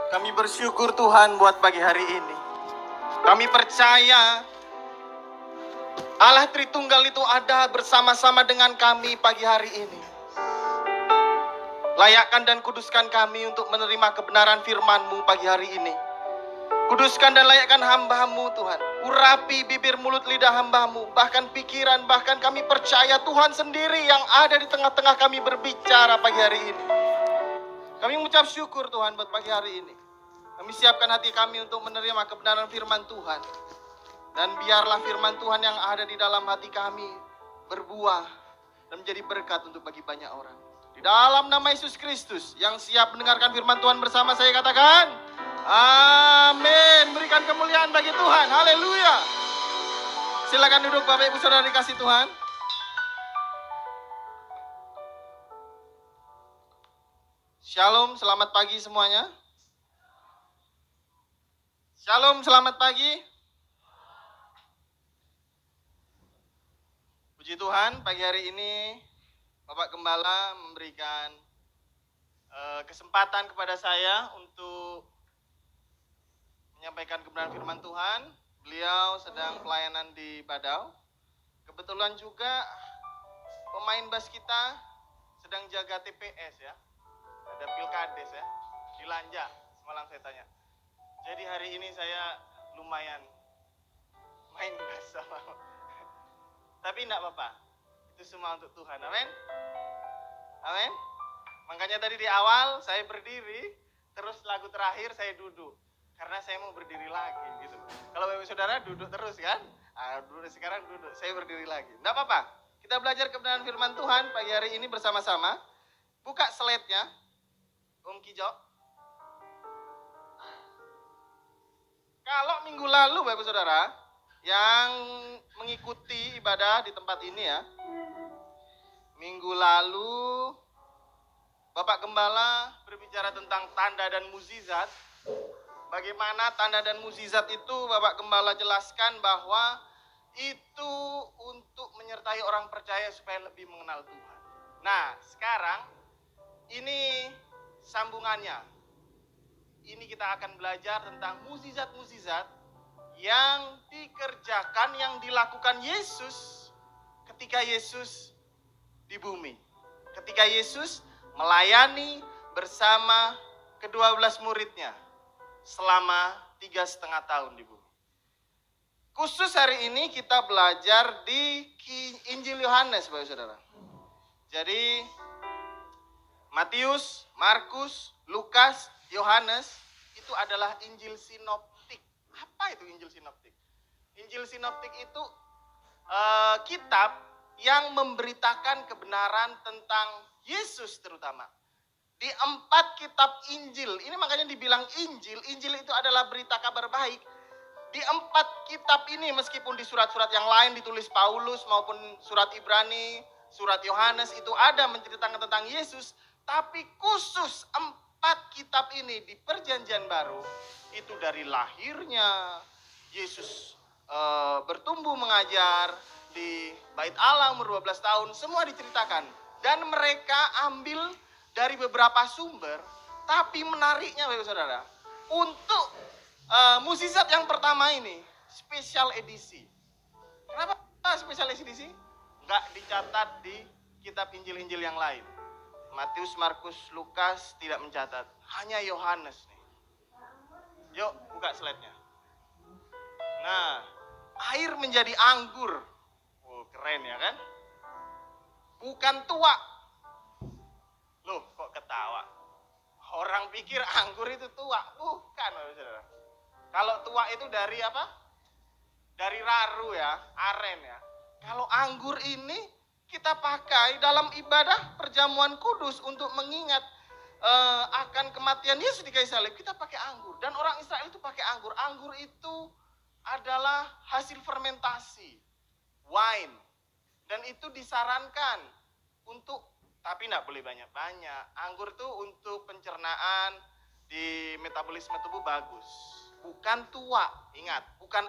Kami bersyukur Tuhan buat pagi hari ini. Kami percaya Allah Tritunggal itu ada bersama-sama dengan kami pagi hari ini. Layakkan dan kuduskan kami untuk menerima kebenaran firman-Mu pagi hari ini. Kuduskan dan layakkan hamba-Mu Tuhan. Urapi bibir mulut lidah hamba-Mu, bahkan pikiran, bahkan kami percaya Tuhan sendiri yang ada di tengah-tengah kami berbicara pagi hari ini. Kami mengucap syukur Tuhan buat pagi hari ini. Kami siapkan hati kami untuk menerima kebenaran firman Tuhan. Dan biarlah firman Tuhan yang ada di dalam hati kami berbuah dan menjadi berkat untuk bagi banyak orang. Di dalam nama Yesus Kristus yang siap mendengarkan firman Tuhan bersama saya katakan, amin. Berikan kemuliaan bagi Tuhan. Haleluya. Silakan duduk Bapak Ibu Saudara dikasih Tuhan. Shalom, selamat pagi semuanya. Shalom, selamat pagi. Puji Tuhan, pagi hari ini Bapak Gembala memberikan kesempatan kepada saya untuk menyampaikan kebenaran firman Tuhan. Beliau sedang pelayanan di Badau. Kebetulan juga pemain bass kita sedang jaga TPS ya. Ada Pilkades ya, di Lanja, semalam saya tanya. Jadi hari ini saya lumayan main bass sama. Tapi enggak apa-apa, itu semua untuk Tuhan, amin. Amin. Makanya tadi di awal saya berdiri, terus lagu terakhir saya duduk. Karena saya mau berdiri lagi gitu. Kalau Bapak Saudara duduk terus kan? Sekarang duduk, saya berdiri lagi. Enggak apa-apa, kita belajar kebenaran firman Tuhan pagi hari ini bersama-sama. Buka slide-nya, Om Kijo. Kalau minggu lalu Bapak Saudara yang mengikuti ibadah di tempat ini ya, minggu lalu Bapak Gembala berbicara tentang tanda dan mukjizat. Bagaimana tanda dan mukjizat itu Bapak Gembala jelaskan bahwa itu untuk menyertai orang percaya supaya lebih mengenal Tuhan. Nah, sekarang ini sambungannya. Ini kita akan belajar tentang mukjizat-mukjizat yang dikerjakan, yang dilakukan Yesus ketika Yesus di bumi. Ketika Yesus melayani bersama ke-12 muridnya selama 3,5 tahun di bumi. Khusus hari ini kita belajar di Injil Yohanes, Bapak Saudara. Jadi Matius, Markus, Lukas, Yohanes itu adalah Injil sinoptik. Apa itu Injil sinoptik? Injil sinoptik itu kitab yang memberitakan kebenaran tentang Yesus terutama. Di 4 kitab Injil, ini makanya dibilang Injil. Injil itu adalah berita kabar baik. Di 4 kitab ini meskipun di surat-surat yang lain ditulis Paulus maupun surat Ibrani, surat Yohanes itu ada menceritakan tentang Yesus. Tapi khusus 4 kitab ini di perjanjian baru itu dari lahirnya Yesus bertumbuh mengajar di Bait Allah umur 12 tahun, semua diceritakan. Dan mereka ambil dari beberapa sumber, tapi menariknya Bapak Saudara, untuk mukjizat yang pertama ini spesial edisi. Kenapa spesial edisi? Nggak dicatat di kitab Injil-Injil yang lain. Matius, Markus, Lukas tidak mencatat. Hanya Yohanes nih. Yuk, buka slide-nya. Nah, air menjadi anggur. Oh, keren ya kan? Bukan tua. Loh, kok ketawa? Orang pikir anggur itu tua. Bukan, saudara. Kalau tua itu dari apa? Dari raru ya, aren ya. Kalau anggur ini kita pakai dalam ibadah perjamuan kudus untuk mengingat akan kematian Yesus di kayu salib. Kita pakai anggur. Dan orang Israel itu pakai anggur. Anggur itu adalah hasil fermentasi wine. Dan itu disarankan untuk, tapi tidak boleh banyak-banyak. Anggur itu untuk pencernaan di metabolisme tubuh bagus. Bukan tua, ingat, bukan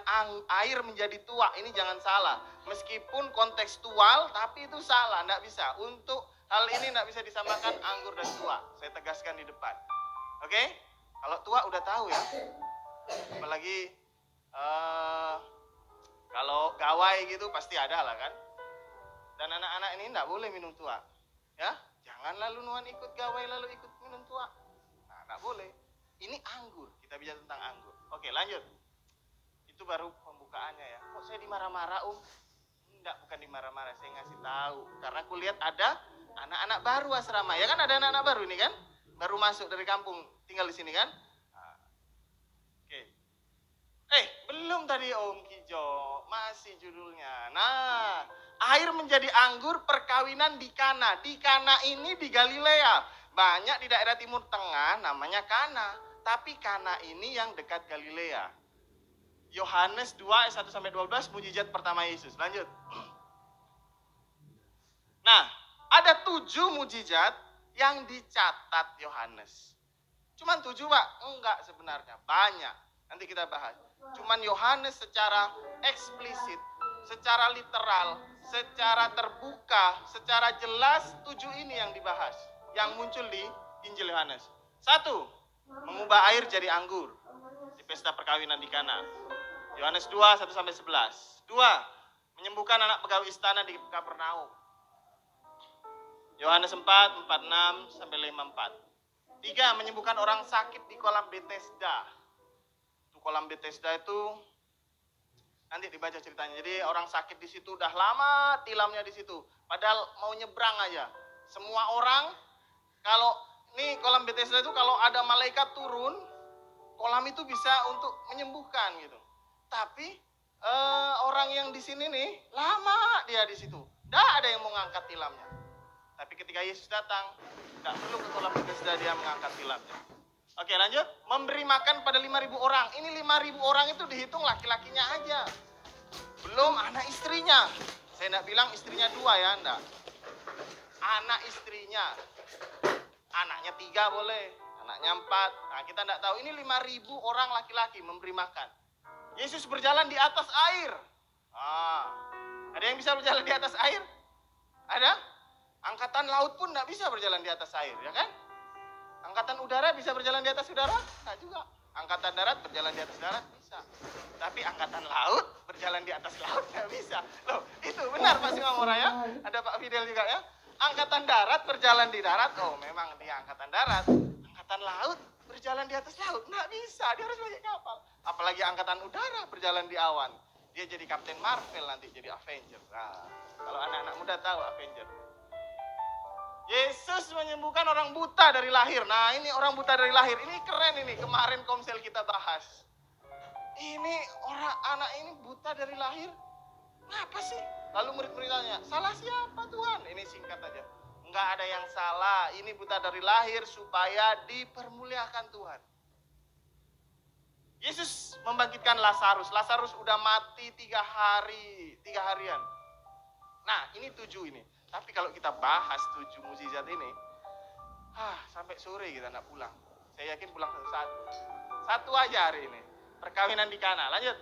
air menjadi tua, ini jangan salah. Meskipun kontekstual, tapi itu salah, tidak bisa. Untuk hal ini tidak bisa disamakan anggur dan tua. Saya tegaskan di depan. Oke? Kalau tua udah tahu ya. Apalagi kalau gawai gitu pasti ada lah kan. Dan anak-anak ini enggak boleh minum tua. Ya, jangan lalu nuan ikut gawai lalu ikut minum tua. Nah, enggak boleh. Ini anggur, kita bicara tentang anggur. Oke, lanjut. Itu baru pembukaannya ya. Kok saya dimarah-marah, Enggak, bukan dimarah-marah, saya ngasih tahu. Karena aku lihat ada anak-anak baru asrama. Ya kan ada anak-anak baru ini kan? Baru masuk dari kampung, tinggal di sini kan? Nah, oke. Belum tadi Om Kijo, masih judulnya. Nah, air menjadi anggur perkawinan di Kana. Di Kana ini di Galilea. Banyak di daerah Timur Tengah namanya Kana. Tapi Kana ini yang dekat Galilea. Yohanes 2 ayat 1 sampai 12 mujizat pertama Yesus. Lanjut. Nah, ada 7 mujizat yang dicatat Yohanes. Cuman 7, Pak? Enggak sebenarnya, banyak. Nanti kita bahas. Cuman Yohanes secara eksplisit, secara literal, secara terbuka, secara jelas 7 ini yang dibahas. Yang muncul di Injil Yohanes. 1, mengubah air jadi anggur di pesta perkawinan di Kana. Yohanes 2, 1 sampai 11. 2, menyembuhkan anak pegawai istana di Kapernaum. Yohanes 4, 46 sampai 54. 3, menyembuhkan orang sakit di kolam Bethesda. Itu kolam Bethesda itu nanti dibaca ceritanya. Jadi orang sakit di situ udah lama tilamnya di situ. Padahal mau nyebrang aja. Semua orang kalau nih kolam Bethesda itu kalau ada malaikat turun, kolam itu bisa untuk menyembuhkan gitu. Tapi orang yang di sini nih lama dia di situ. Nggak ada yang mau ngangkat tilamnya. Tapi ketika Yesus datang, nggak perlu ke kolam Bethesda dia mengangkat tilamnya. Oke, lanjut. Memberi makan pada 5.000 orang. Ini 5.000 orang itu dihitung laki-lakinya aja. Belum anak istrinya. Saya nggak bilang istrinya 2 ya, enggak. Anak istrinya. Anaknya 3 boleh. Anaknya 4. Nah, kita nggak tahu. Ini 5.000 orang laki-laki memberi makan. Yesus berjalan di atas air. Ada yang bisa berjalan di atas air? Ada? Angkatan laut pun nggak bisa berjalan di atas air, ya kan? Angkatan udara bisa berjalan di atas udara? Nggak juga. Angkatan darat berjalan di atas darat? Bisa. Tapi angkatan laut berjalan di atas laut nggak bisa. Loh, itu benar Pak Simamora ya? Ada Pak Fidel juga ya? Angkatan darat berjalan di darat, oh memang dia angkatan darat. Angkatan laut berjalan di atas laut, nggak bisa. Dia harus pakai kapal. Apalagi angkatan udara berjalan di awan. Dia jadi Captain Marvel nanti, jadi Avenger. Nah, kalau anak-anak muda tahu Avenger. Yesus menyembuhkan orang buta dari lahir. Nah, ini orang buta dari lahir. Ini keren ini. Kemarin Komsel kita bahas. Ini orang anak ini buta dari lahir. Kenapa sih? Lalu murid-murid tanya, salah siapa Tuhan? Ini singkat aja. Enggak ada yang salah. Ini buta dari lahir supaya dipermuliakan Tuhan. Yesus membangkitkan Lazarus. Lazarus udah mati 3 harian. Nah, ini 7 ini. Tapi kalau kita bahas 7 mukjizat ini, sampai sore kita nggak pulang. Saya yakin pulang satu-satu. Satu aja hari ini. Perkawinan di Kana. Lanjut.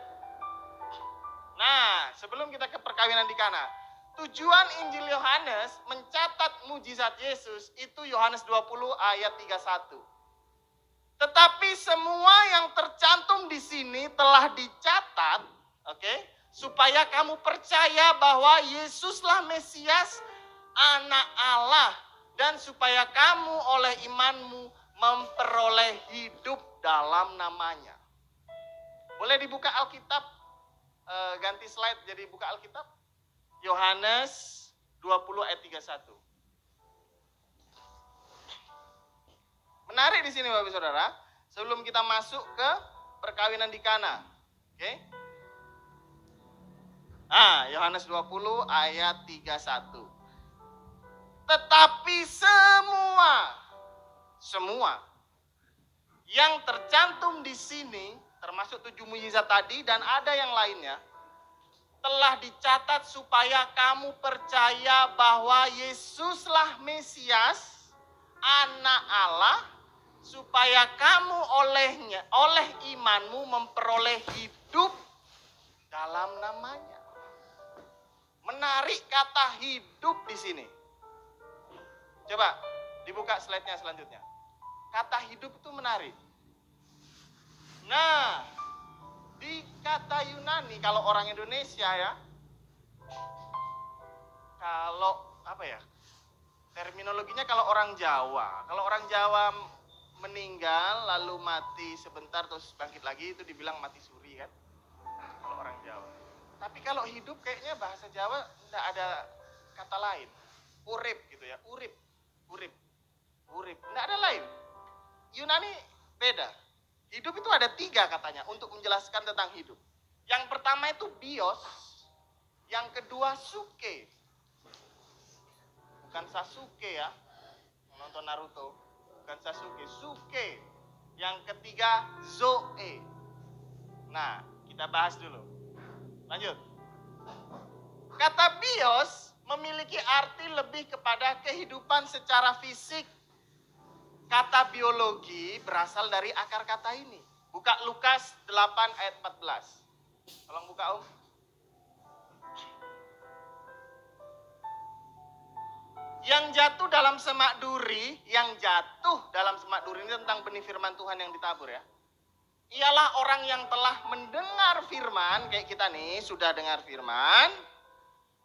Nah, sebelum kita ke perkawinan di Kana, tujuan Injil Yohanes mencatat mukjizat Yesus itu Yohanes 20 ayat 31. Tetapi semua yang tercantum di sini telah dicatat, oke, supaya kamu percaya bahwa Yesuslah Mesias, Anak Allah, dan supaya kamu oleh imanmu memperoleh hidup dalam namanya. Boleh dibuka Alkitab, ganti slide jadi buka Alkitab. Yohanes 20 ayat 31. Menarik di sini Bapak Saudara, sebelum kita masuk ke perkawinan di Kana. Oke? Yohanes 20 ayat 31. Tetapi semua yang tercantum di sini, termasuk 7 mukjizat tadi dan ada yang lainnya, telah dicatat supaya kamu percaya bahwa Yesuslah Mesias, Anak Allah, supaya kamu oleh imanmu memperoleh hidup dalam namanya. Menarik kata hidup di sini. Coba dibuka slide-nya selanjutnya. Kata hidup itu menarik. Nah, di kata Yunani, kalau orang Indonesia ya, kalau apa ya, terminologinya kalau orang Jawa meninggal lalu mati sebentar terus bangkit lagi, itu dibilang mati suri kan, kalau orang Jawa. Tapi kalau hidup kayaknya bahasa Jawa tidak ada kata lain. Urip gitu ya, urip, urip, urip, tidak ada lain. Yunani beda. Hidup itu ada 3 katanya untuk menjelaskan tentang hidup. Yang pertama itu bios, yang kedua suke. Bukan Sasuke ya, nonton Naruto. Bukan Sasuke, suke. Yang ketiga zoe. Nah, kita bahas dulu. Lanjut. Kata bios memiliki arti lebih kepada kehidupan secara fisik. Kata biologi berasal dari akar kata ini. Buka Lukas 8 ayat 14. Tolong buka, Om. Yang jatuh dalam semak duri ini tentang benih firman Tuhan yang ditabur ya. Ialah orang yang telah mendengar firman, kayak kita nih sudah dengar firman,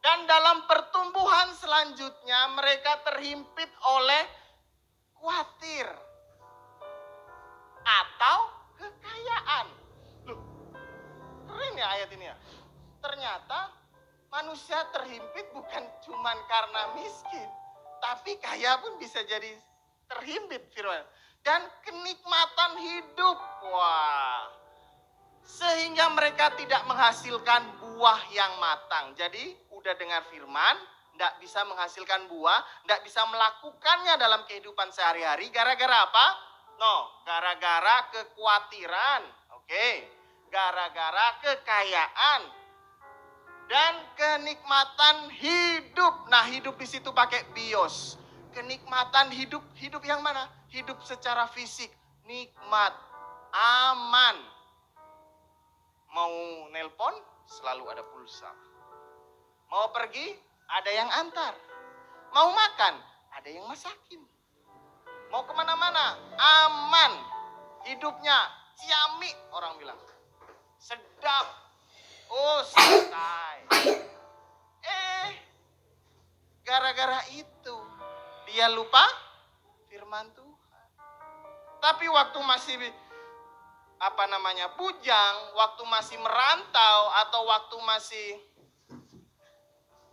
dan dalam pertumbuhan selanjutnya mereka terhimpit oleh khawatir atau kekayaan. Loh, keren ya ayat ini ya. Ternyata manusia terhimpit bukan cuman karena miskin, tapi kaya pun bisa jadi terhimpit firman. Dan kenikmatan hidup. Wah. Sehingga mereka tidak menghasilkan buah yang matang. Jadi udah dengar firman, tidak bisa menghasilkan buah, tidak bisa melakukannya dalam kehidupan sehari-hari. Gara-gara apa? No, gara-gara kekhawatiran. Oke. Gara-gara kekayaan. Dan kenikmatan hidup. Nah, hidup di situ pakai bios. Kenikmatan hidup, hidup yang mana? Hidup secara fisik, nikmat, aman. Mau nelpon, selalu ada pulsa. Mau pergi, ada yang antar. Mau makan, ada yang masakin. Mau kemana-mana, aman. Hidupnya, ciamik orang bilang. Sedap. Oh, santai. Gara-gara itu dia lupa firman Tuhan. Tapi waktu masih bujang, waktu masih merantau atau waktu masih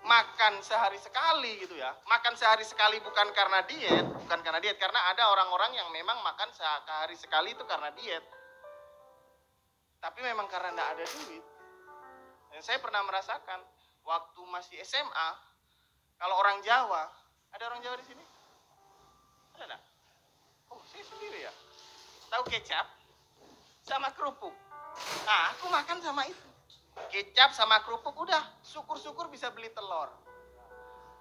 makan sehari sekali gitu ya. Makan sehari sekali bukan karena diet, karena ada orang-orang yang memang makan sehari sekali itu karena diet. Tapi memang karena tidak ada duit. Dan saya pernah merasakan waktu masih SMA, kalau orang Jawa, ada orang Jawa di sini? Ada enggak? Oh, saya sendiri ya. Tahu kecap sama kerupuk. Nah, aku makan sama itu. Kecap sama kerupuk udah, syukur-syukur bisa beli telur.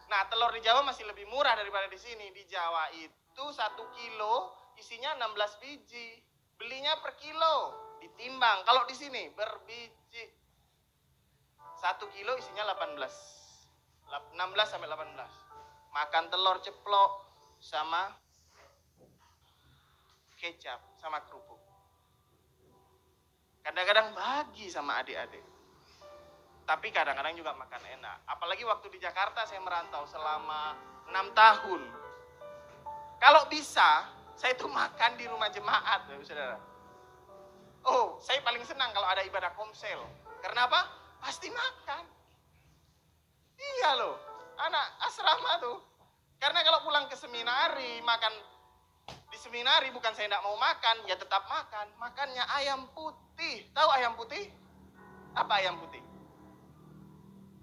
Nah, telur di Jawa masih lebih murah daripada di sini. Di Jawa itu 1 kilo isinya 16 biji. Belinya per kilo, ditimbang. Kalau di sini berbiji. 1 kilo isinya 16 sampai 18. Makan telur ceplok sama kecap sama kerupuk. Kadang-kadang bagi sama adik-adik. Tapi kadang-kadang juga makan enak. Apalagi waktu di Jakarta saya merantau selama 6 tahun. Kalau bisa, saya tuh makan di rumah jemaat, saudara. Oh, saya paling senang kalau ada ibadah komsel. Karena apa? Pasti makan. Iya loh, anak asrama tuh. Karena kalau pulang ke seminari, makan di seminari bukan saya tidak mau makan, ya tetap makan. Makannya ayam putih. Tahu ayam putih? Apa ayam putih?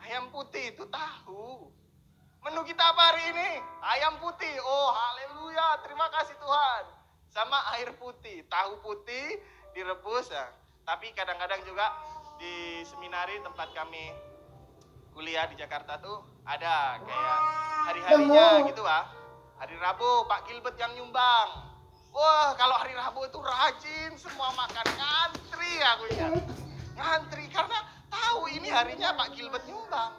Ayam putih itu tahu. Menu kita apa hari ini? Ayam putih. Oh, haleluya, terima kasih Tuhan. Sama air putih, tahu putih direbus ya. Tapi kadang-kadang juga di seminari tempat kami kuliah di Jakarta tuh ada kayak hari-harinya gitu lah. Hari Rabu Pak Gilbert yang nyumbang. Wah, kalau hari Rabu itu rajin semua makan, ngantri aku ingat. Ngantri karena tahu ini harinya Pak Gilbert nyumbang.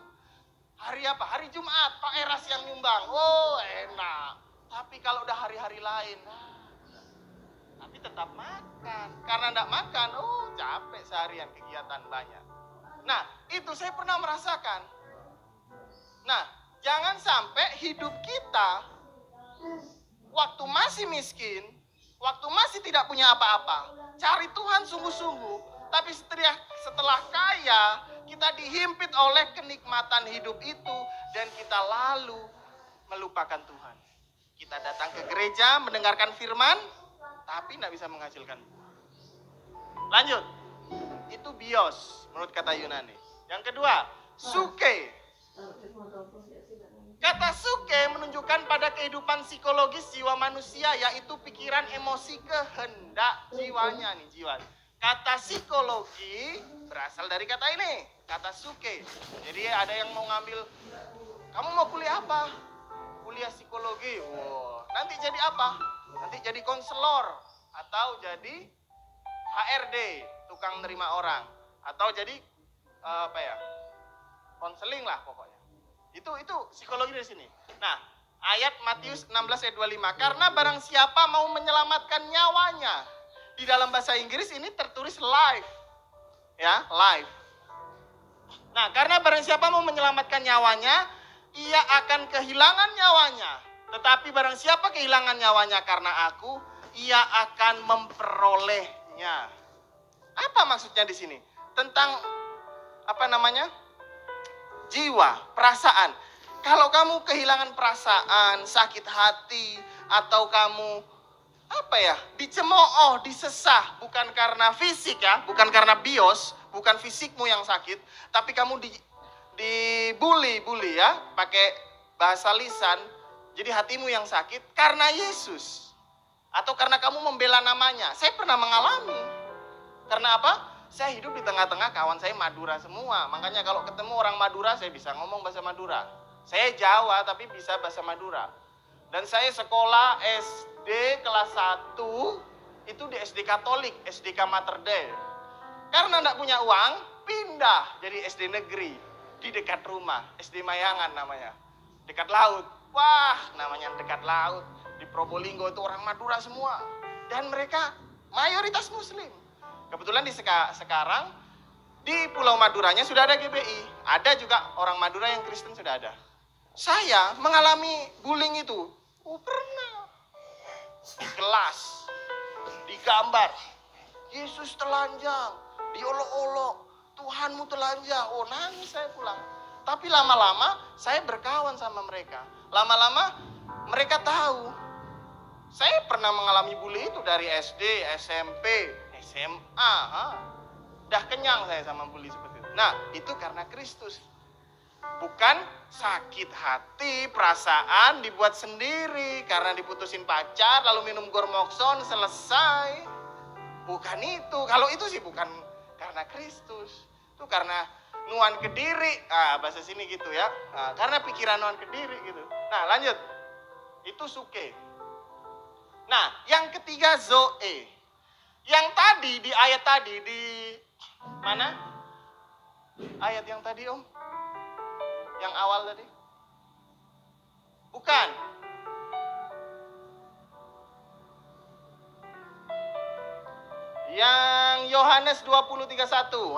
Hari apa? Hari Jumat Pak Eras yang nyumbang. Oh, enak. Tapi kalau udah hari-hari lain, tapi tetap makan. Karena enggak makan, capek seharian kegiatan banyak. Nah, itu saya pernah merasakan. Nah, jangan sampai hidup kita waktu masih miskin, waktu masih tidak punya apa-apa, cari Tuhan sungguh-sungguh, tapi setelah kaya, kita dihimpit oleh kenikmatan hidup itu, dan kita lalu melupakan Tuhan. Kita datang ke gereja, mendengarkan firman, tapi tidak bisa menghasilkan buah. Lanjut, itu bios menurut kata Yunani. Yang kedua, suke. Kata suke menunjukkan pada kehidupan psikologis jiwa manusia, yaitu pikiran, emosi, kehendak jiwanya nih, jiwa. Kata psikologi berasal dari kata ini, kata suke. Jadi ada yang mau ngambil, kamu mau kuliah apa? Kuliah psikologi. Nanti jadi apa? Nanti jadi konselor, atau jadi HRD, tukang nerima orang, atau jadi konseling lah pokoknya. Itu psikologi dari sini. Nah, ayat Matius 16 ayat 25. Karena barang siapa mau menyelamatkan nyawanya. Di dalam bahasa Inggris ini tertulis life. Ya, life. Nah, karena barang siapa mau menyelamatkan nyawanya, ia akan kehilangan nyawanya. Tetapi barang siapa kehilangan nyawanya karena aku, ia akan memperolehnya. Apa maksudnya di sini? Tentang jiwa, perasaan. Kalau kamu kehilangan perasaan, sakit hati, atau kamu dicemooh, disesah, bukan karena fisik ya, bukan karena bios, bukan fisikmu yang sakit, tapi kamu dibully ya, pakai bahasa lisan, jadi hatimu yang sakit karena Yesus, atau karena kamu membela namanya. Saya pernah mengalami. Karena apa? Saya hidup di tengah-tengah kawan saya Madura semua. Makanya kalau ketemu orang Madura, saya bisa ngomong bahasa Madura. Saya Jawa tapi bisa bahasa Madura. Dan saya sekolah SD kelas 1 itu di SD Katolik, SDK Mater Dei. Karena enggak punya uang, pindah jadi SD negeri di dekat rumah, SD Mayangan namanya. Dekat laut. Wah, namanya dekat laut. Di Probolinggo itu orang Madura semua. Dan mereka mayoritas muslim. Kebetulan sekarang di Pulau Maduranya sudah ada GBI. Ada juga orang Madura yang Kristen sudah ada. Saya mengalami bullying itu. Pernah. Di kelas. Digambar. Yesus telanjang. Diolok-olok. Tuhanmu telanjang. Nangis saya pulang. Tapi lama-lama saya berkawan sama mereka. Lama-lama mereka tahu. Saya pernah mengalami bully itu dari SD, SMP, SMA. Dah kenyang saya sama bully seperti itu. Nah, itu karena Kristus. Bukan sakit hati, perasaan dibuat sendiri karena diputusin pacar lalu minum Gormokson selesai. Bukan itu. Kalau itu sih bukan karena Kristus. Itu karena nuan ke diri. Bahasa sini gitu ya. Karena pikiran nuan ke diri gitu. Nah, lanjut. Itu suke. Nah, yang ketiga zoe. Yang tadi di ayat tadi di mana? Ayat yang tadi, Om? Yang awal tadi? Bukan. Yang Yohanes 20:31.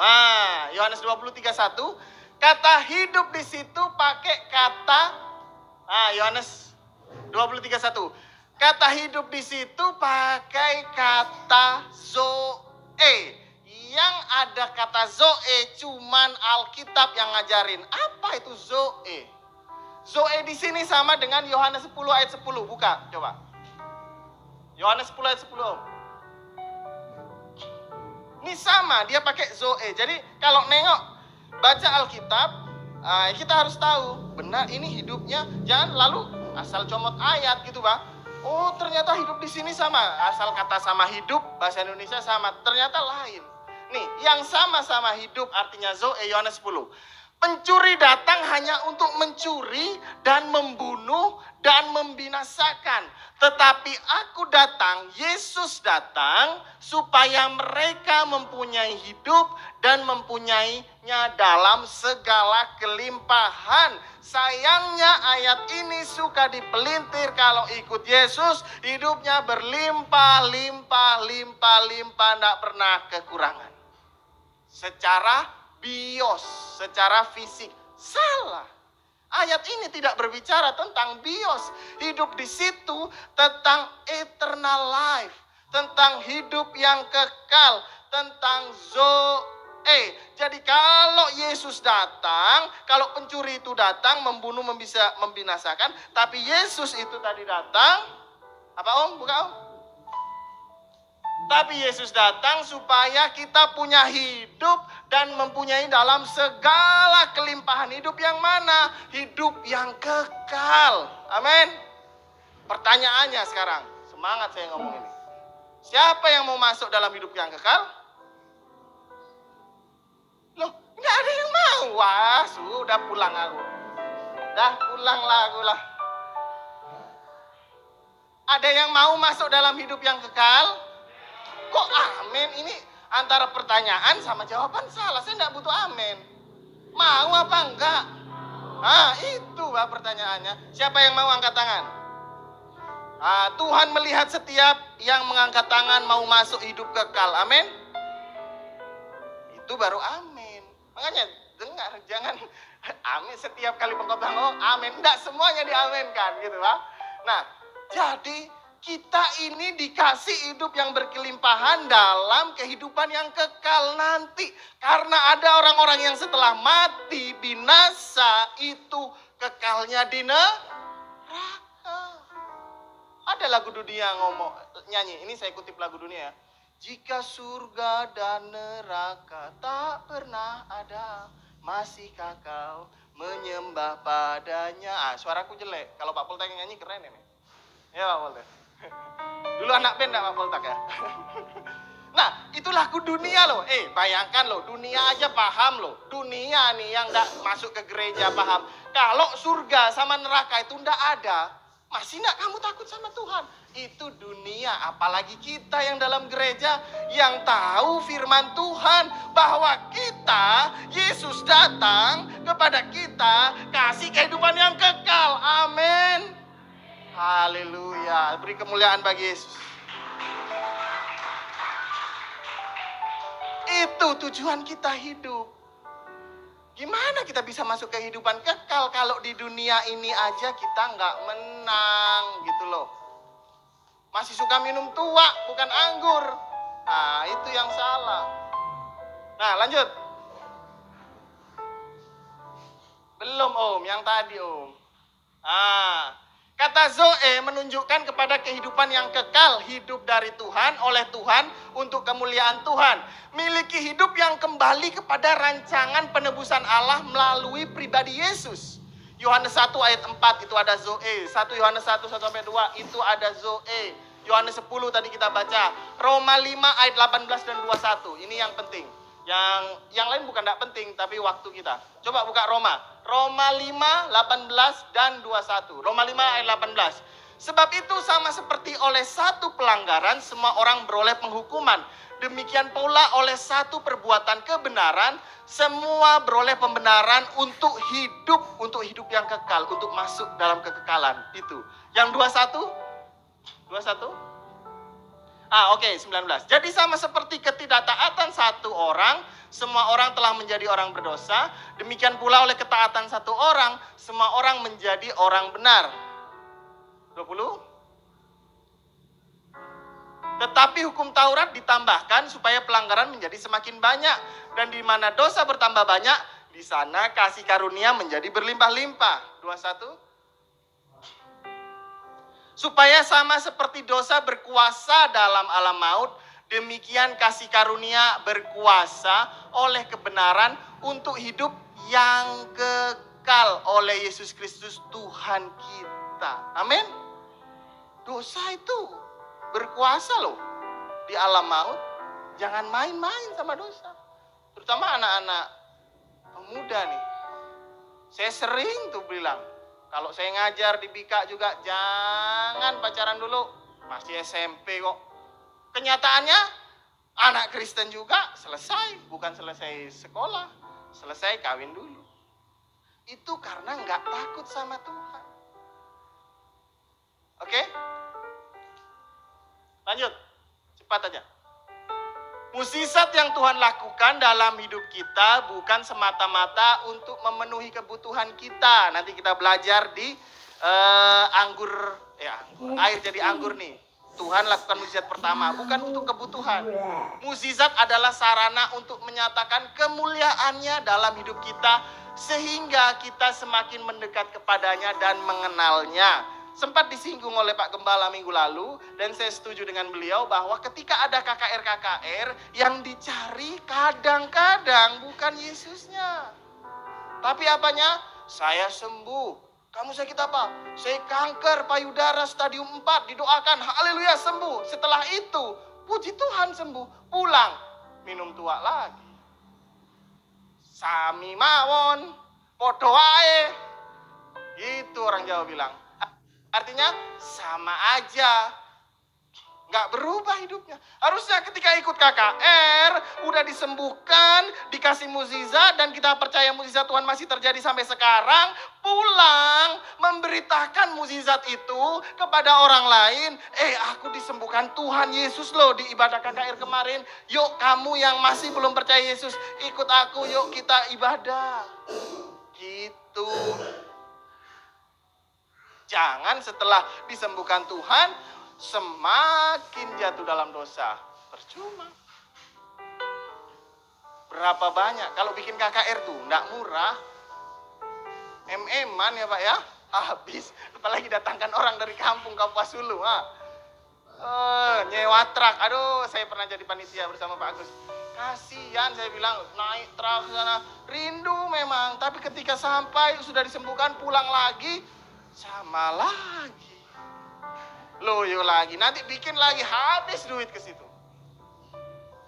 Yohanes 20:31, kata hidup di situ pakai kata Yohanes 20:31. Kata hidup di situ pakai kata zoe. Yang ada kata zoe cuman Alkitab yang ngajarin. Apa itu zoe? Zoe di sini sama dengan Yohanes 10 ayat 10. Buka, coba. Yohanes 10 ayat 10. Ini sama, dia pakai zoe. Jadi kalau nengok baca Alkitab, kita harus tahu benar ini hidupnya. Jangan lalu asal comot ayat gitu, Bang. Ternyata hidup di sini sama. Asal kata sama hidup, bahasa Indonesia sama. Ternyata lain. Nih, yang sama-sama hidup artinya zoe, Yohanes 10. Pencuri datang hanya untuk mencuri dan membunuh dan membinasakan. Tetapi aku datang, Yesus datang, supaya mereka mempunyai hidup dan mempunyainya dalam segala kelimpahan. Sayangnya ayat ini suka dipelintir kalau ikut Yesus, hidupnya berlimpah, limpah, limpah, limpah, tidak pernah kekurangan. Secara bios, secara fisik. Salah. Ayat ini tidak berbicara tentang bios. Hidup di situ tentang eternal life. Tentang hidup yang kekal. Tentang Zoe. Jadi kalau Yesus datang, kalau pencuri itu datang, membunuh, membinasakan. Tapi Yesus itu tadi datang. Apa Om? Buka Om. Tapi Yesus datang supaya kita punya hidup dan mempunyai dalam segala kelimpahan. Hidup yang mana? Hidup yang kekal. Amin. Pertanyaannya sekarang, semangat saya ngomong ini. Siapa yang mau masuk dalam hidup yang kekal? Loh, nggak ada yang mau. Wah, sudah pulang aku. Dah pulang lah aku lah. Ada yang mau masuk dalam hidup yang kekal? Kok amin? Ini antara pertanyaan sama jawaban salah. Saya tidak butuh amin. Mau apa enggak? Itu Pak pertanyaannya. Siapa yang mau angkat tangan? Tuhan melihat setiap yang mengangkat tangan mau masuk hidup kekal. Amin. Itu baru amin. Makanya dengar, jangan amin setiap kali pengkhotbah. Oh amin. Enggak semuanya diaminkan gitu Pak. Nah, jadi kita ini dikasih hidup yang berkelimpahan dalam kehidupan yang kekal nanti. Karena ada orang-orang yang setelah mati binasa itu kekalnya di neraka. Ada lagu dunia nyanyi, ini saya kutip lagu dunia. Jika surga dan neraka tak pernah ada, masihkah kau menyembah padanya? Suaraku jelek, kalau Pak Poltek yang nyanyi keren ini. Ya Pak Poltek. Dulu anak band gak Pak Poltak ya? Nah, itu lagu dunia loh. Bayangkan loh, dunia aja paham loh. Dunia nih yang gak masuk ke gereja paham. Kalau surga sama neraka itu gak ada, masih gak kamu takut sama Tuhan? Itu dunia, apalagi kita yang dalam gereja yang tahu firman Tuhan bahwa kita, Yesus datang kepada kita kasih kehidupan yang kekal. Amin. Haleluya. Beri kemuliaan bagi Yesus. Itu tujuan kita hidup. Gimana kita bisa masuk kehidupan kekal kalau di dunia ini aja kita nggak menang gitu loh. Masih suka minum tua, bukan anggur. Nah, itu yang salah. Nah, lanjut. Belum Om, yang tadi Om. Kata Zoe menunjukkan kepada kehidupan yang kekal, hidup dari Tuhan, oleh Tuhan, untuk kemuliaan Tuhan. Miliki hidup yang kembali kepada rancangan penebusan Allah melalui pribadi Yesus. Yohanes 1 ayat 4 itu ada Zoe. 1 Yohanes 1, 1-2 itu ada Zoe. Yohanes 10 tadi kita baca. Roma 5 ayat 18 dan 21. Ini yang penting. Yang lain bukan tidak penting, tapi waktu kita. Coba buka Roma 5, 18 dan 21. Roma 5 ayat 18. Sebab itu sama seperti oleh satu pelanggaran semua orang beroleh penghukuman. Demikian pula oleh satu perbuatan kebenaran semua beroleh pembenaran untuk hidup yang kekal, untuk masuk dalam kekekalan. Itu. Yang 21? 21? Oke, 19. Jadi sama seperti ketidaktaatan satu orang, semua orang telah menjadi orang berdosa. Demikian pula oleh ketaatan satu orang, semua orang menjadi orang benar. 20. Tetapi hukum Taurat ditambahkan supaya pelanggaran menjadi semakin banyak. Dan di mana dosa bertambah banyak, di sana kasih karunia menjadi berlimpah-limpah. 21. Supaya sama seperti dosa berkuasa dalam alam maut, demikian kasih karunia berkuasa oleh kebenaran untuk hidup yang kekal oleh Yesus Kristus Tuhan kita. Amin. Dosa itu berkuasa loh di alam maut. Jangan main-main sama dosa. Terutama anak-anak pemuda nih. Saya sering tuh bilang, kalau saya ngajar di Bika juga, jangan pacaran dulu. Masih SMP kok. Kenyataannya, anak Kristen juga selesai. Bukan selesai sekolah, selesai kawin dulu. Itu karena nggak takut sama Tuhan. Oke? Lanjut, cepat aja. Mukjizat yang Tuhan lakukan dalam hidup kita bukan semata-mata untuk memenuhi kebutuhan kita. Nanti kita belajar di air jadi anggur nih. Tuhan lakukan mukjizat pertama, bukan untuk kebutuhan. Mukjizat adalah sarana untuk menyatakan kemuliaannya dalam hidup kita, sehingga kita semakin mendekat kepadanya dan mengenalnya. Sempat disinggung oleh Pak Gembala minggu lalu, dan saya setuju dengan beliau bahwa ketika ada KKR-KKR, yang dicari kadang-kadang bukan Yesusnya. Tapi apanya? Saya sembuh. Kamu sakit apa? Saya kanker payudara stadium 4, didoakan, haleluya sembuh. Setelah itu, puji Tuhan sembuh. Pulang, minum tua lagi. Sami mawon, podo wae. Itu orang Jawa bilang. Artinya sama aja, nggak berubah hidupnya. Harusnya ketika ikut KKR, udah disembuhkan, dikasih mukjizat, dan kita percaya mukjizat Tuhan masih terjadi sampai sekarang, pulang memberitakan mukjizat itu kepada orang lain. Aku disembuhkan Tuhan Yesus loh di ibadah KKR kemarin. Yuk kamu yang masih belum percaya Yesus, ikut aku, yuk kita ibadah. Gitu. Jangan setelah disembuhkan Tuhan, semakin jatuh dalam dosa. Percuma. Berapa banyak? Kalau bikin KKR tuh, enggak murah. MM-an ya Pak ya? Habis. Apalagi datangkan orang dari kampung Kapuas Hulu. Nyewa truk. Aduh, saya pernah jadi panitia bersama Pak Agus. Kasihan saya bilang, naik truk sana. Rindu memang. Tapi ketika sampai, sudah disembuhkan, pulang lagi, sama lagi. Loyo lagi, nanti bikin lagi, habis duit ke situ.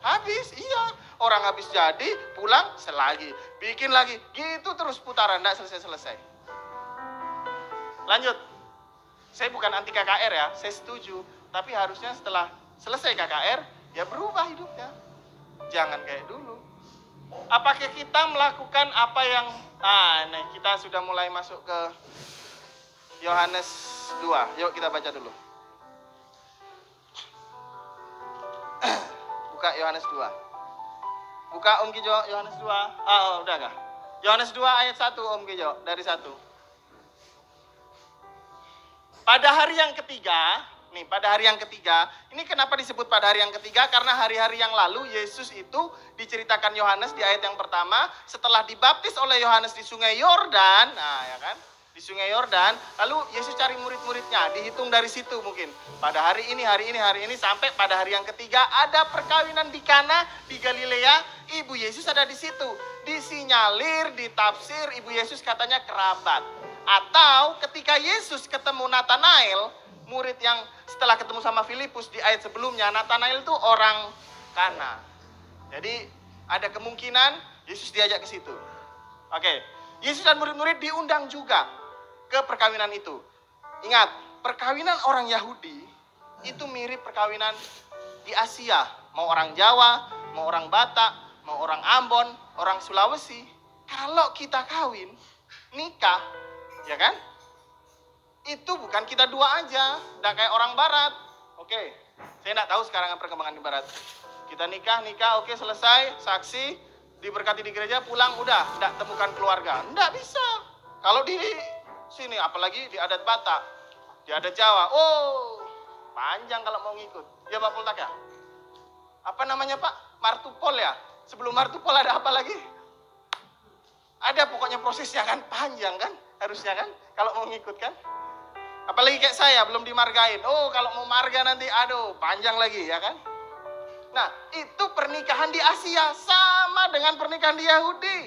Habis, iya. Orang habis jadi, pulang selagi, bikin lagi, gitu terus putaran, enggak selesai-selesai. Lanjut. Saya bukan anti KKR ya, saya setuju. Tapi harusnya setelah selesai KKR, ya berubah hidupnya. Jangan kayak dulu. Apakah kita melakukan apa yang... Nah, kita sudah mulai masuk ke Yohanes 2. Yuk kita baca dulu. Buka Yohanes 2. Buka Om Kijo Yohanes 2. Udah kah? Yohanes 2 ayat 1 Om Kijo, dari 1. Pada hari yang ketiga, ini kenapa disebut pada hari yang ketiga? Karena hari-hari yang lalu Yesus itu diceritakan Yohanes di ayat yang pertama, setelah dibaptis oleh Yohanes di Sungai Yordan. Nah, ya kan? Di Sungai Yordan, lalu Yesus cari murid-muridnya, dihitung dari situ mungkin. Pada hari ini, sampai pada hari yang ketiga ada perkawinan di Kana di Galilea, ibu Yesus ada di situ. Disinyalir, ditafsir, ibu Yesus katanya kerabat. Atau ketika Yesus ketemu Nathanael, murid yang setelah ketemu sama Filipus di ayat sebelumnya, Nathanael itu orang Kana. Jadi ada kemungkinan Yesus diajak ke situ. Oke, Yesus dan murid-murid diundang juga ke perkawinan itu. Ingat, perkawinan orang Yahudi itu mirip perkawinan di Asia. Mau orang Jawa, mau orang Batak, mau orang Ambon, orang Sulawesi. Kalau kita kawin, nikah, ya kan? Itu bukan kita dua aja, dan kayak orang Barat. Oke, saya nggak tahu sekarang perkembangan di Barat. Kita nikah, oke selesai, saksi, diberkati di gereja, pulang, udah, nggak temukan keluarga. Nggak bisa. Kalau di sini, apalagi di adat Batak, di adat Jawa, panjang kalau mau ngikut. Ya Pak Poltak ya? Apa namanya Pak? Martupol ya? Sebelum Martupol ada apa lagi? Ada pokoknya prosesnya kan, panjang kan? Harusnya kan? Kalau mau ngikut kan? Apalagi kayak saya, belum dimargain. Kalau mau marga nanti, panjang lagi ya kan? Nah, itu pernikahan di Asia, sama dengan pernikahan di Yahudi.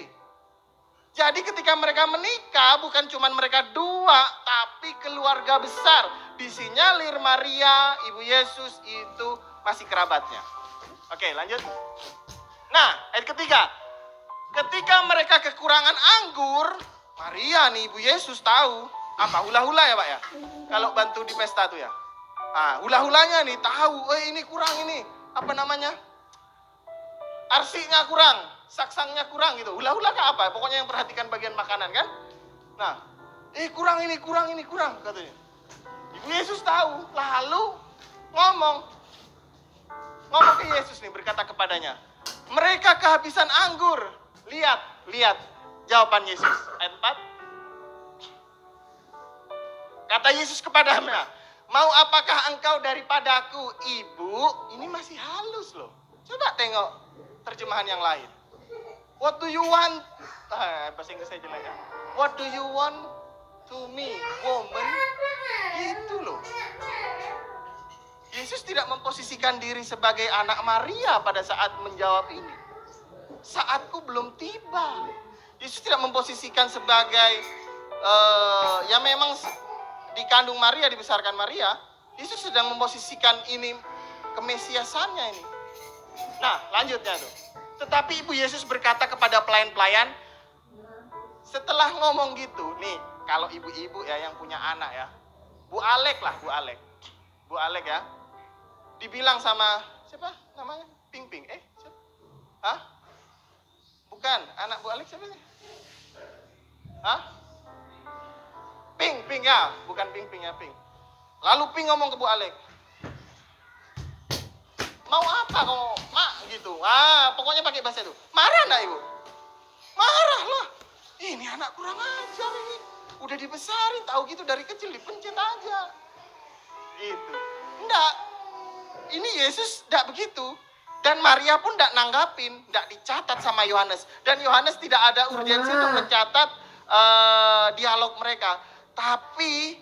Jadi ketika mereka menikah, bukan cuma mereka dua, tapi keluarga besar. Disinyalir Maria, ibu Yesus itu masih kerabatnya. Oke, lanjut. Nah, ayat ketiga. Ketika mereka kekurangan anggur, Maria nih, Ibu Yesus tahu. Apa? Hula-hula ya Pak ya? Kalau bantu di pesta tuh ya. Nah, hula-hulanya nih tahu, ini kurang ini. Apa namanya? Arsinya kurang, saksangnya kurang gitu. Hula-hula kah apa? Pokoknya yang perhatikan bagian makanan kan? Nah, kurang ini, kurang katanya. Ibu Yesus tahu, lalu ngomong ke Yesus nih, berkata kepadanya, mereka kehabisan anggur. Lihat jawaban Yesus. Ayat 4. Kata Yesus kepadanya, mau apakah engkau daripadaku, Ibu? Ini masih halus loh. Coba tengok terjemahan yang lain. What do you want? Bahasa Inggris saya jelek ya. What do you want to me, woman? Gitu loh. Yesus tidak memposisikan diri sebagai anak Maria pada saat menjawab ini. Saatku belum tiba. Yesus tidak memposisikan sebagai yang memang dikandung Maria, dibesarkan Maria. Yesus sedang memposisikan ini kemesiasannya ini. Nah, lanjutnya tuh. Tetapi Ibu Yesus berkata kepada pelayan-pelayan, setelah ngomong gitu, nih, kalau ibu-ibu ya yang punya anak ya, Bu Alek ya, dibilang sama, siapa namanya? Ping. Siapa? Hah? Bukan, anak Bu Alek siapa sih? Hah? Ping ya, bukan Ping ya, Ping. Lalu Ping ngomong ke Bu Alek, mau apa kau, Mak? Gitu. Pokoknya pakai bahasa itu. Marah enggak Ibu? Marah lah. Ini anak kurang ajar ini. Udah dibesarin, tahu gitu dari kecil dipencet aja. Gitu. Enggak. Ini Yesus enggak begitu. Dan Maria pun enggak nanggapin, enggak dicatat sama Yohanes. Dan Yohanes tidak ada urgensi untuk mencatat dialog mereka. Tapi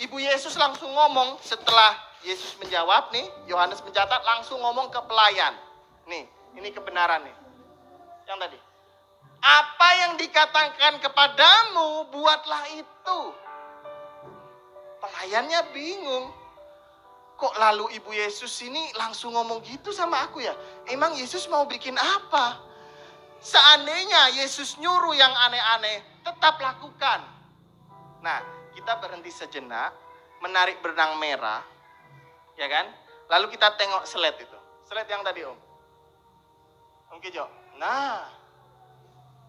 Ibu Yesus langsung ngomong setelah Yesus menjawab nih, Yohanes mencatat, langsung ngomong ke pelayan. Nih, ini kebenaran nih. Yang tadi. Apa yang dikatakan kepadamu, buatlah itu. Pelayannya bingung. Kok lalu Ibu Yesus ini langsung ngomong gitu sama aku ya? Emang Yesus mau bikin apa? Seandainya Yesus nyuruh yang aneh-aneh, tetap lakukan. Nah, kita berhenti sejenak, menarik benang merah, ya kan? Lalu kita tengok slide itu. Slide yang tadi Om. Om Kijo. Nah,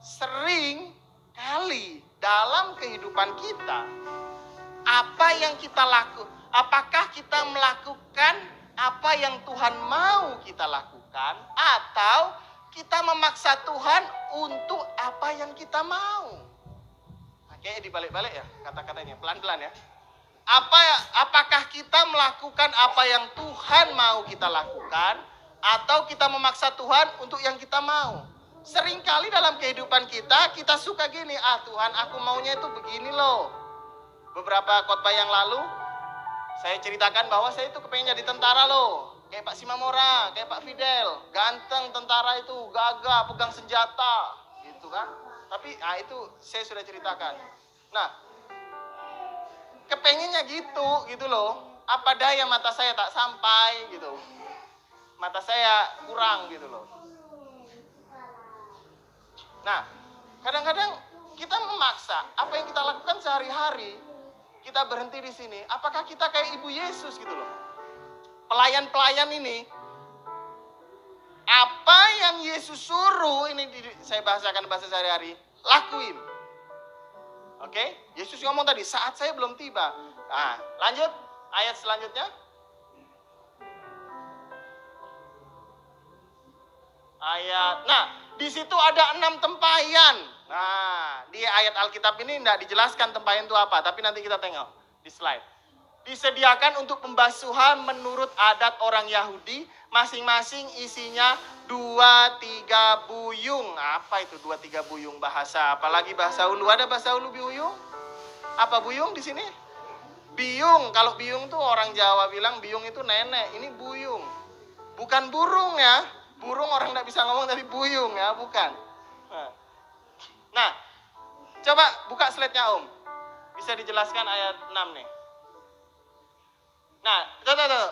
sering kali dalam kehidupan kita, apa yang kita lakukan, apakah kita melakukan apa yang Tuhan mau kita lakukan, atau kita memaksa Tuhan untuk apa yang kita mau. Kayaknya dibalik-balik ya kata-katanya, pelan-pelan ya. Apakah kita melakukan apa yang Tuhan mau kita lakukan, atau kita memaksa Tuhan untuk yang kita mau? Seringkali dalam kehidupan kita suka gini, Tuhan aku maunya itu begini loh. Beberapa khotbah yang lalu, saya ceritakan bahwa saya itu kepengen jadi tentara loh. Kayak Pak Simamora, kayak Pak Fidel. Ganteng tentara itu, gagah, pegang senjata. Gitu kan. Tapi itu saya sudah ceritakan. Nah, kepengennya gitu loh. Apa daya mata saya tak sampai gitu. Mata saya kurang gitu loh. Nah, kadang-kadang kita memaksa apa yang kita lakukan sehari-hari. Kita berhenti di sini. Apakah kita kayak Ibu Yesus gitu loh? Pelayan-pelayan ini, apa yang Yesus suruh, ini saya bahasakan bahasa sehari-hari, lakuin. Oke? Yesus ngomong tadi, saat saya belum tiba. Nah, lanjut, ayat selanjutnya. Nah, di situ ada 6 tempayan. Nah, di ayat Alkitab ini tidak dijelaskan tempayan itu apa, tapi nanti kita tengok di slide. Disediakan untuk pembasuhan menurut adat orang Yahudi, masing-masing isinya 2-3 buyung. Apa itu 2-3 buyung bahasa? Apalagi bahasa Ulu, ada bahasa Ulu buyung? Apa buyung di sini? Biung. Kalau biung tuh orang Jawa bilang biung itu nenek, ini buyung. Bukan burung ya. Burung orang tidak bisa ngomong tapi buyung ya, bukan. Nah, coba buka slide-nya Om. Bisa dijelaskan ayat 6 nih. Nah, tuh.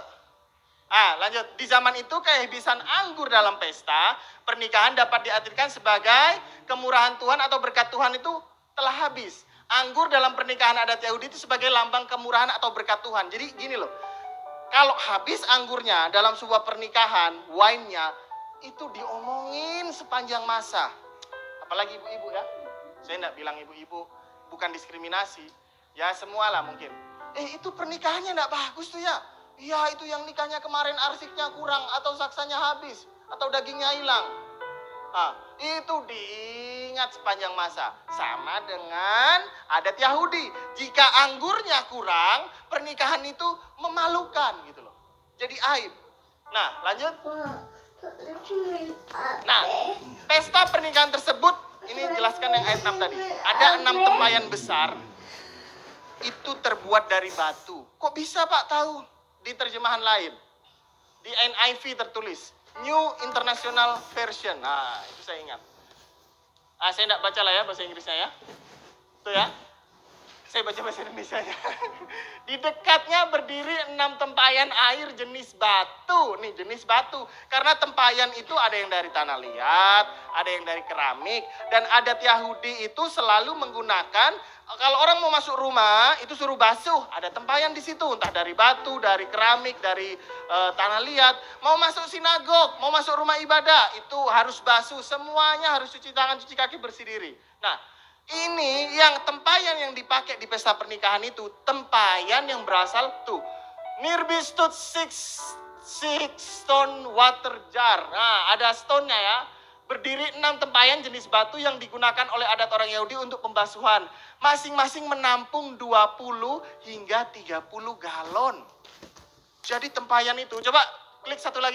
Lanjut. Di zaman itu kehabisan anggur dalam pesta pernikahan dapat diartikan sebagai kemurahan Tuhan atau berkat Tuhan itu telah habis. Anggur dalam pernikahan adat Yahudi itu sebagai lambang kemurahan atau berkat Tuhan. Jadi gini loh, kalau habis anggurnya dalam sebuah pernikahan, wine-nya, itu diomongin sepanjang masa. Apalagi ibu-ibu ya. Saya enggak bilang ibu-ibu, bukan diskriminasi. Ya semualah mungkin. Itu pernikahannya enggak bagus tuh ya. Iya itu yang nikahnya kemarin arsiknya kurang, atau saksanya habis, atau dagingnya hilang. Itu diingat sepanjang masa. Sama dengan adat Yahudi. Jika anggurnya kurang, pernikahan itu memalukan gitu loh. Jadi aib. Nah, lanjut. Nah, pesta pernikahan tersebut, ini jelaskan yang ayat 6 tadi. Ada 6 tempayan besar. Itu terbuat dari batu. Kok bisa Pak tahu? Di terjemahan lain. Di NIV tertulis. New International Version. Nah, itu saya ingat. Saya tidak baca lah ya bahasa Inggrisnya ya. Itu ya. Saya baca bahasa Indonesia-nya. Di dekatnya berdiri 6 tempayan air jenis batu. Nih, jenis batu. Karena tempayan itu ada yang dari tanah liat, ada yang dari keramik. Dan adat Yahudi itu selalu menggunakan, kalau orang mau masuk rumah, itu suruh basuh. Ada tempayan di situ, entah dari batu, dari keramik, dari tanah liat. Mau masuk sinagog, mau masuk rumah ibadah, itu harus basuh. Semuanya harus cuci tangan, cuci kaki, bersih diri. Nah, ini yang tempayan yang dipakai di pesta pernikahan itu, tempayan yang berasal tuh. Nirbistut six stone water jar. Nah, ada stone-nya ya. Berdiri 6 tempayan jenis batu yang digunakan oleh adat orang Yahudi untuk pembasuhan. Masing-masing menampung 20 hingga 30 galon. Jadi tempayan itu, coba klik satu lagi.